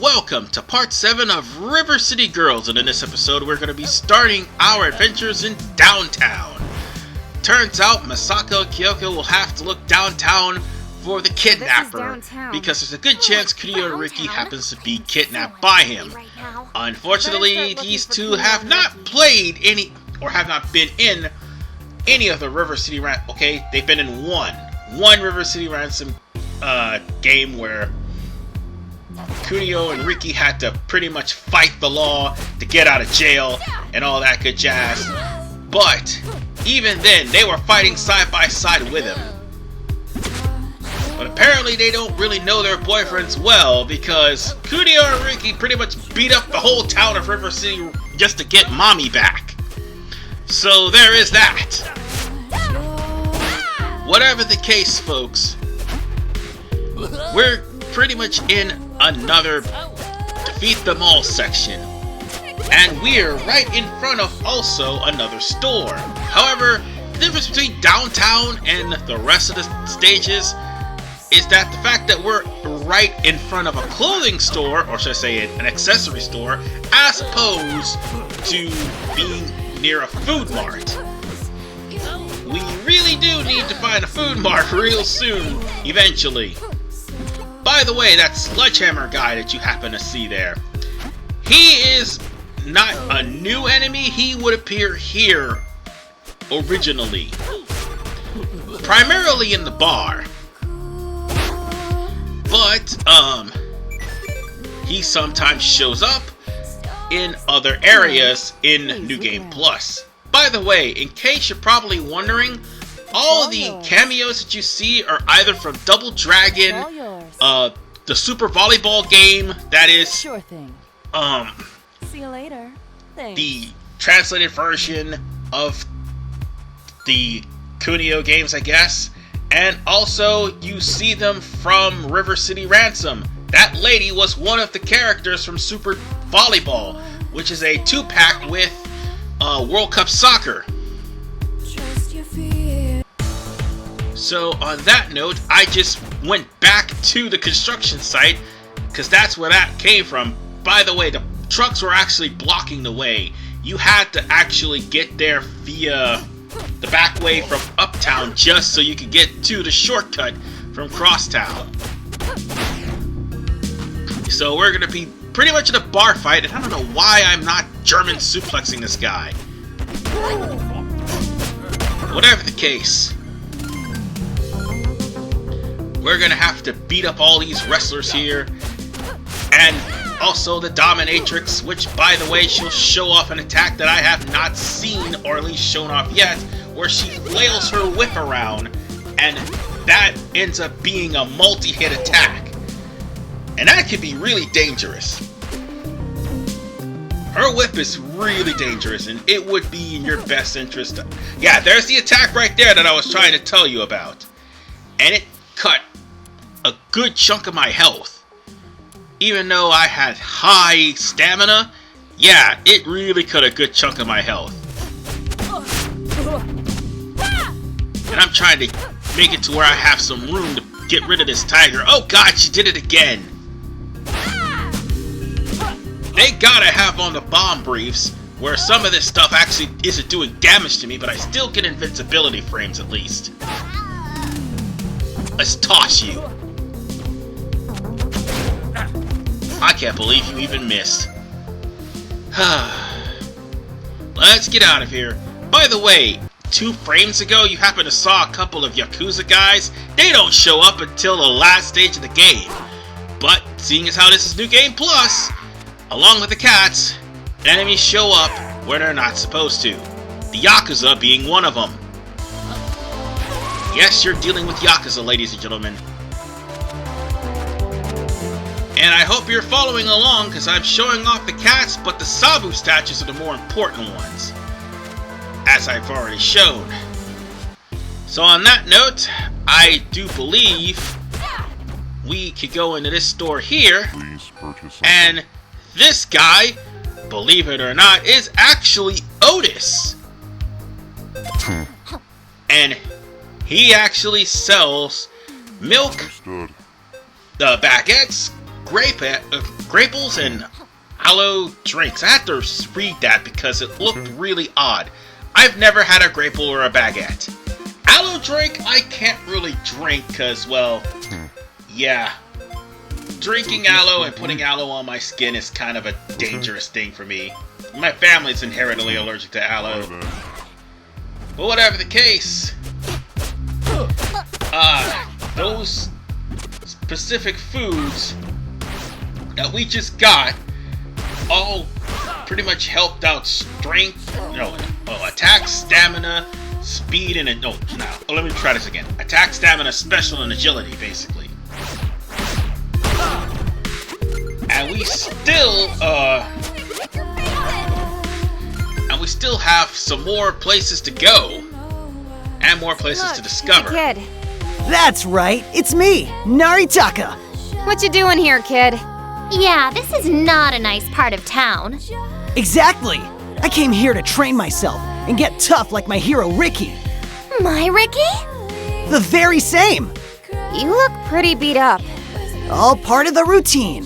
welcome to part 7 of River City Girls, and in this episode we're going to be starting our adventures in downtown. Turns out Masako and Kyoko will have to look downtown for the kidnapper, because there's a good chance Kunio and Riki happens to be kidnapped by him. Unfortunately, these two have not played any, or have not been in any of the River City Ransom. Okay, they've been in one River City Ransom game where Kunio and Riki had to pretty much fight the law to get out of jail and all that good jazz. But even then, they were fighting side by side with him. But apparently they don't really know their boyfriends well, because Kunio and Riki pretty much beat up the whole town of River City just to get mommy back. So there is that. Whatever the case, folks, we're pretty much in another defeat them all section, and we're right in front of also another store. However, the difference between downtown and the rest of the stages is that the fact that we're right in front of a clothing store, or should I say an accessory store, as opposed to being near a food mart. We really do need to find a food mart real soon, eventually. By the way, that sledgehammer guy that you happen to see there, he is not a new enemy. He would appear here originally, primarily in the bar, but he sometimes shows up in other areas in New Game Plus. By the way, in case you're probably wondering, all the cameos that you see are either from Double Dragon, the Super Volleyball game, that is, sure thing. See you later. Thanks. The translated version of the Kunio games, I guess, and also you see them from River City Ransom. That lady was one of the characters from Super Volleyball, which is a 2-pack with World Cup Soccer. So on that note, I just went back to the construction site, because that's where that came from. By the way, the trucks were actually blocking the way. You had to actually get there via the back way from Uptown just so you could get to the shortcut from Crosstown. So we're going to be pretty much in a bar fight, and I don't know why I'm not German suplexing this guy. Whatever the case, we're gonna have to beat up all these wrestlers here, and also the Dominatrix, which, by the way, she'll show off an attack that I have not seen, or at least shown off yet, where she flails her whip around, and that ends up being a multi-hit attack. And that can be really dangerous. Her whip is really dangerous, and it would be in your best interest to... Yeah, there's the attack right there that I was trying to tell you about. And it cut a good chunk of my health. Even though I had high stamina, yeah, it really cut a good chunk of my health. And I'm trying to make it to where I have some room to get rid of this tiger. Oh god, she did it again. They gotta have on the bomb briefs where some of this stuff actually isn't doing damage to me, but I still get invincibility frames at least. Let's toss you. I can't believe you even missed. Let's get out of here. By the way, 2 frames ago you happened to saw a couple of Yakuza guys. They don't show up until the last stage of the game. But seeing as how this is New Game Plus, along with the cats, enemies show up where they're not supposed to. The Yakuza being one of them. Yes, you're dealing with Yakuza, ladies and gentlemen. And I hope you're following along, because I'm showing off the cats, but the Sabu statues are the more important ones, as I've already shown. So on that note, I do believe we could go into this store here, and this guy, believe it or not, is actually Otis. And he actually sells milk, the baguettes, grapes and aloe drinks. I had to read that because it looked really odd. I've never had a grapple or a baguette. Aloe drink, I can't really drink because, well, yeah. Drinking aloe and putting aloe on my skin is kind of a dangerous thing for me. My family's inherently allergic to aloe. But whatever the case, those specific foods that we just got all pretty much helped out strength, attack, stamina, speed, and let me try this again. Attack, stamina, special, and agility, basically. And we still have some more places to go and more places to discover. Kid. That's right, it's me, Naritaka. What you doing here, kid? Yeah, this is not a nice part of town. Exactly. I came here to train myself and get tough like my hero Riki. My Riki? The very same. You look pretty beat up. All part of the routine.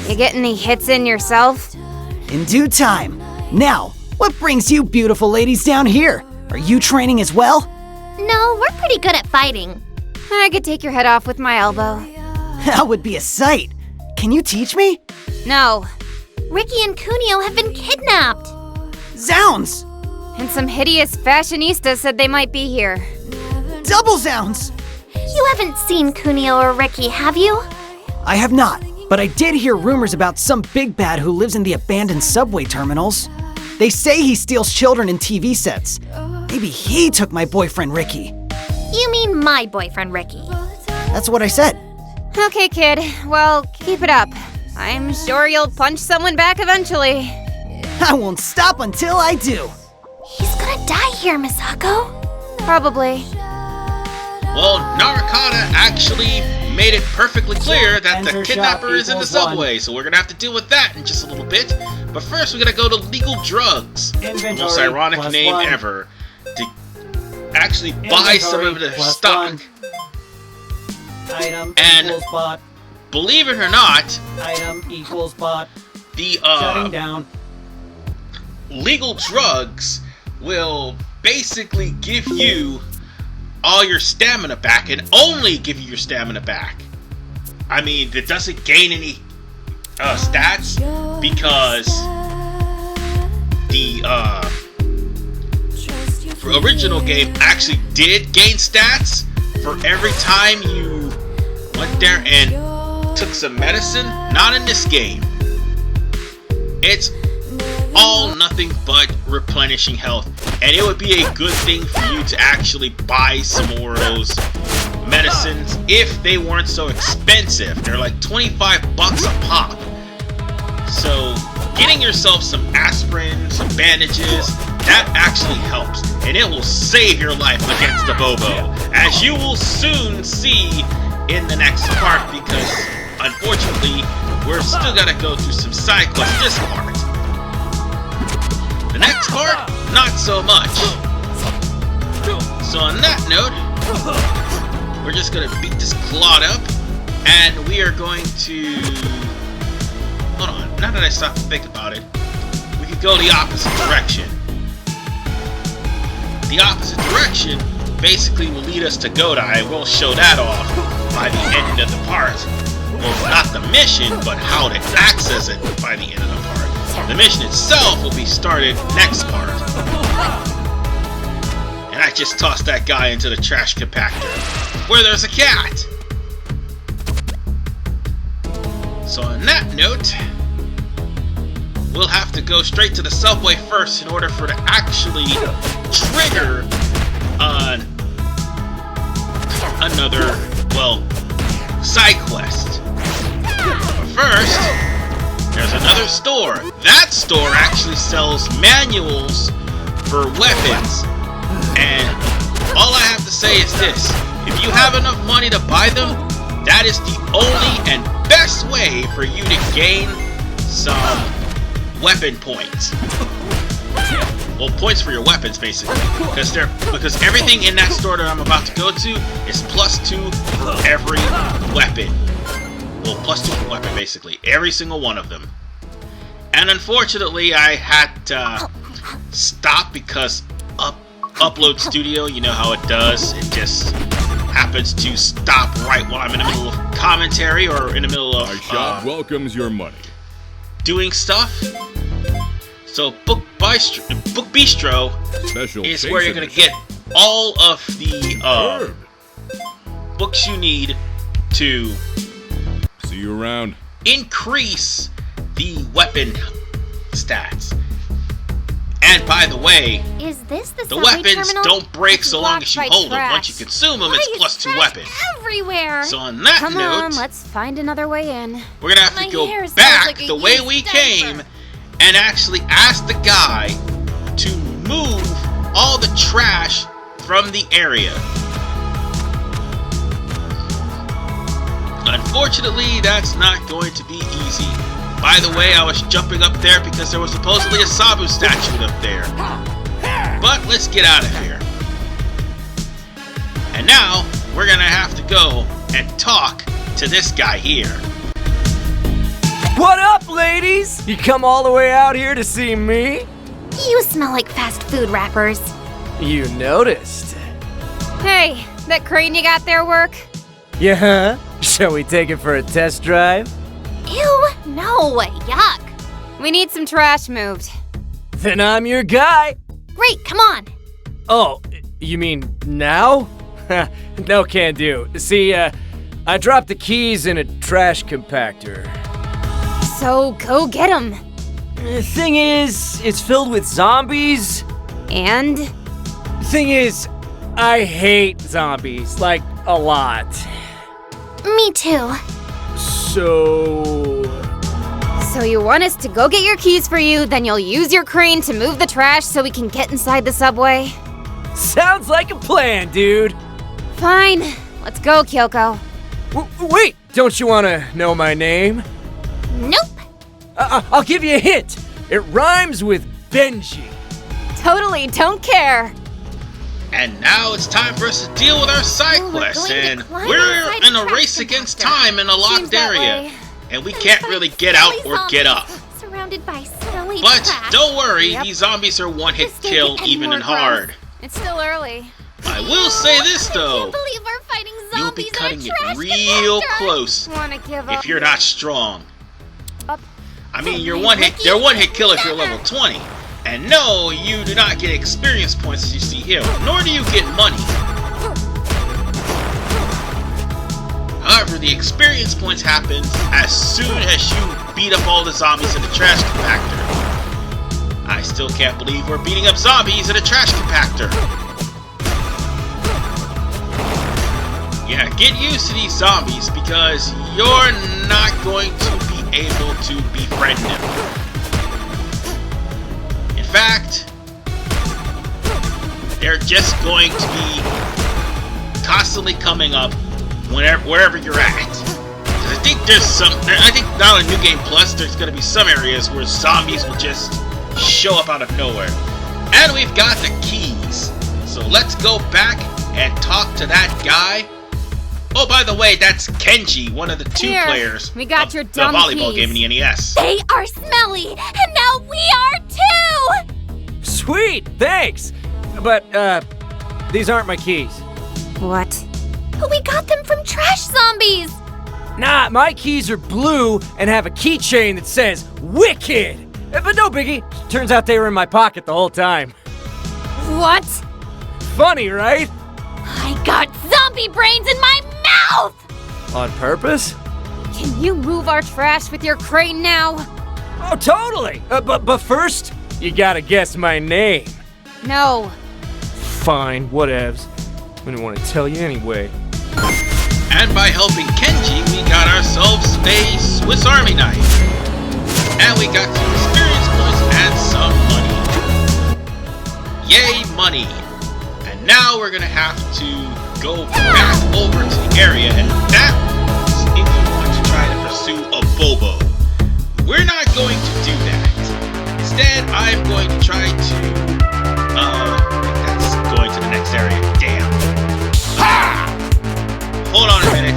You get any hits in yourself? In due time. Now, what brings you beautiful ladies down here? Are you training as well? No, we're pretty good at fighting. I could take your head off with my elbow. That would be a sight. Can you teach me? No. Riki and Kunio have been kidnapped. Zounds! And some hideous fashionista said they might be here. Double zounds! You haven't seen Kunio or Riki, have you? I have not, but I did hear rumors about some big bad who lives in the abandoned subway terminals. They say he steals children in TV sets. Maybe he took my boyfriend Riki. You mean my boyfriend Riki? That's what I said. Okay, kid. Well, keep it up. I'm sure you'll punch someone back eventually. I won't stop until I do. He's gonna die here, Misako. Probably. Well, Narakata actually made it perfully clear that the kidnapper is in the subway, so we're gonna have to deal with that in just a little bit. But first, we gotta go to Legal Drugs, the most ironic name ever, to actually buy some of the stock. Item and equals bot. Believe it or not, Item equals bot. the Shutting down. Legal Drugs will basically give you all your stamina back and only give you your stamina back. I mean, it doesn't gain any stats because the original game actually did gain stats for every time you went there and took some medicine. Not in this game. It's all nothing but replenishing health, and it would be a good thing for you to actually buy some more of those medicines if they weren't so expensive. They're like 25 bucks a pop. So getting yourself some aspirin, some bandages, that actually helps, and it will save your life against the Bobo, as you will soon see in the next part, because unfortunately we're still gotta go through some side quests this part. The next part, not so much. So on that note, we're just gonna beat this clod up, and we are going to... Hold on, now that I stop to think about it, we could go the opposite direction. The opposite direction basically will lead us to Godai. We'll show that off by the end of the part. Well, not the mission, but how to access it by the end of the part. The mission itself will be started next part. And I just tossed that guy into the trash compactor, where there's a cat. So on that note, we'll have to go straight to the subway first in order for it to actually trigger another, well, side quest. But first, there's another store. That store actually sells manuals for weapons. And all I have to say is this. If you have enough money to buy them, that is the only and best way for you to gain some weapon points. Well, points for your weapons, basically. Because everything in that store that I'm about to go to is +2 for every weapon. well, +2 per weapon basically, every single one of them. And unfortunately, I had to stop because Upload Studio, you know how it does. It just happens to stop right while I'm in the middle of commentary or in the middle of Our shop welcomes your money. doing stuff. So Book Bistro Special is where you're gonna get all of the books you need to See you around. increase the weapon stats. And by the way, Is this the the subway weapons terminal? don't break so long as you blocked by hold them. Once you trash. consume them, Why it's is +2 trash weapon. everywhere? So on that Come note, on, let's find another way in. we're gonna have My to go hair smells back like a the way used we diaper. came and actually ask the guy to move all the trash from the area. Unfortunately, that's not going to be easy. By the way, I was jumping up there because there was supposedly a Sabu statue up there. But let's get out of here. And now, we're gonna have to go and talk to this guy here. What up, ladies? You come all the way out here to see me? You smell like fast food wrappers. You noticed. Hey, that crane you got there work? Yeah, huh? Shall we take it for a test drive? Ew, no, yuck. We need some trash moved. Then I'm your guy. Great, come on. Oh, you mean now? No can do. See, I dropped the keys in a trash compactor. So go get them. Thing is, it's filled with zombies. And? Thing is, I hate zombies, like, a lot. Me too. So you want us to go get your keys for you, then you'll use your crane to move the trash so we can get inside the subway? sounds like a plan, dude. Fine. Let's go, Kyoko. Wait, don't you want to know my name? Nope. I'll give you a hint. It rhymes with Benji. Totally don't care. And now it's time for us to deal with our side Oh, we're quest, going to and climb we're inside in a a trash race against compactor. time in a locked Seems that area, way. and we can't really get out or get up. Surrounded by smelly But trash. don't worry, Yep. these zombies are one-hit This day kill can end even more and hard. It's still early. I will say this I though, can't believe we're fighting you'll zombies be cutting in it a trash real compactor. close Wanna give up? if you're not strong. Up. I mean, Oh, you're my one-hit. Riki. They're one-hit kill if you're level 20. And no, you do not get experience points as you see here, nor do you get money. However, the experience points happen as soon as you beat up all the zombies in the trash compactor. I still can't believe we're beating up zombies in a trash compactor. Yeah, get used to these zombies because you're not going to be able to befriend them. In fact, they're just going to be constantly coming up wherever you're at. I think now in New Game Plus, there's going to be some areas where zombies will just show up out of nowhere. And we've got the keys. So let's go back and talk to that guy. Oh, by the way, that's Kenji, one of the two Here, players we got of your the dumb volleyball keys. game in the NES. They are smelly, and now we are too! Sweet, thanks. But, these aren't my keys. What? We got them from trash zombies! Nah, my keys are blue and have a keychain that says Wicked. But no biggie. Turns out they were in my pocket the whole time. What? Funny, right? I got zombie brains in my mouth! On purpose? Can you move our trash with your crane now? Oh, totally. But first, you gotta guess my name. No. Fine, whatevs. I didn't want to tell you anyway. And by helping Kenji, we got ourselves a Swiss Army knife. And we got some experience points and some money. Yay, money! And now we're gonna have to go back over to the area, and that is if you want to try to pursue a Bobo. We're not going to do that. Instead, I'm going to try to, that's going to the next area. Damn. Ha! Hold on a minute.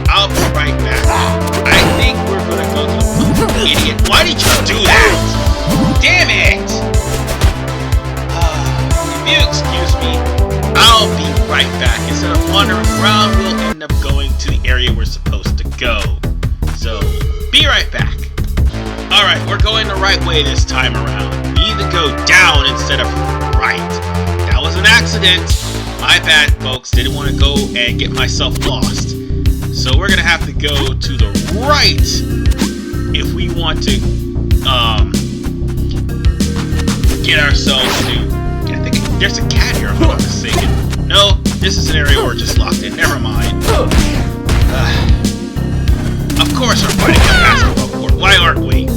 I'll be right back. I Be right back. Alright, we're going the right way this time around. We need to go down instead of right. That was an accident. My bad, folks. Didn't want to go and get myself lost. So we're gonna have to go to the right if we want to get ourselves to. I think there's a cat here, if I'm not mistaken. No, this is an area where we're just locked in. Never mind. Of course we're fighting a basketball court. Why aren't we?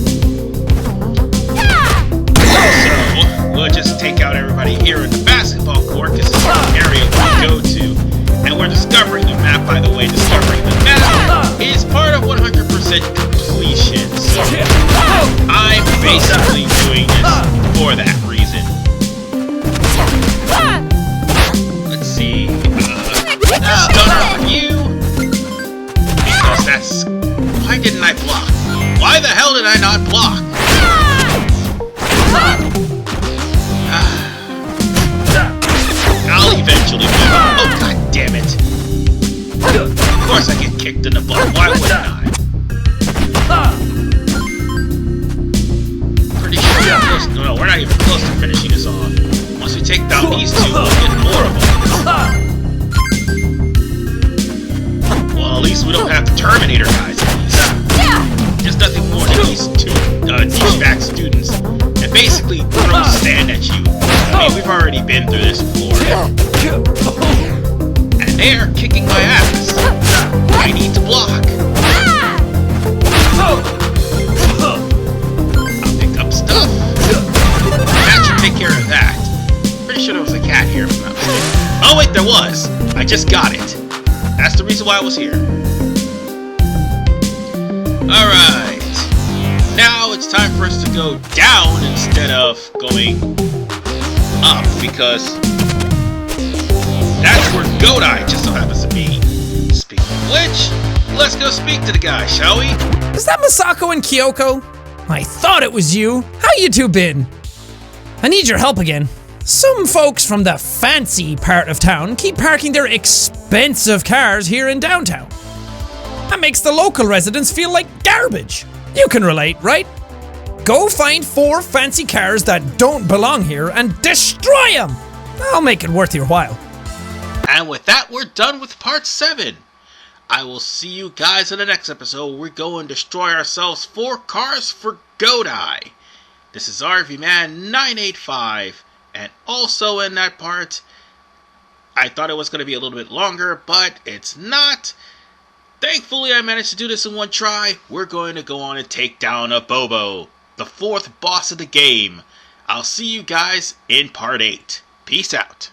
So, we'll just take out everybody here in the basketball court because this is an area we go to. And we're discovering the map, by the way. Discovering the map is part of 100% completion. So, I'm basically doing this for that reason. Let's see. Stunner on you. Because that's. Why didn't I block? Why the hell did I not block? I'll eventually win. Oh, god damn it. Of course I get kicked in the butt. Why wouldn't I? Pretty sure we're close. No, we're not even close to finishing this off. Once we take down these two, we'll get more of them. Well, at least we don't have the Terminator guys. Just nothing more than these two douchebag students that basically throw sand at you. I mean, we've already been through this before. And they are kicking my ass. I need to block. I'll pick up stuff. That should take care of that. Pretty sure there was a cat here. Oh wait, there was. I just got it. That's the reason why I was here. Alright. Now it's time for us to go down instead of going up, because that's where Godai just so happens to be. Speaking of which, let's go speak to the guy, shall we? Is that Masako and Kyoko? I thought it was you. How you two been? I need your help again. Some folks from the fancy part of town keep parking their expensive cars here in downtown. That makes the local residents feel like garbage. You can relate, right? Go find 4 fancy cars that don't belong here and destroy them! I'll make it worth your while. And with that, we're done with part 7. I will see you guys in the next episode. We're going to destroy ourselves 4 cars for Godai. This is RVMan985, and also in that part, I thought it was going to be a little bit longer, but it's not. Thankfully, I managed to do this in one try. We're going to go on and take down a Bobo, the 4th boss of the game. I'll see you guys in part 8. Peace out.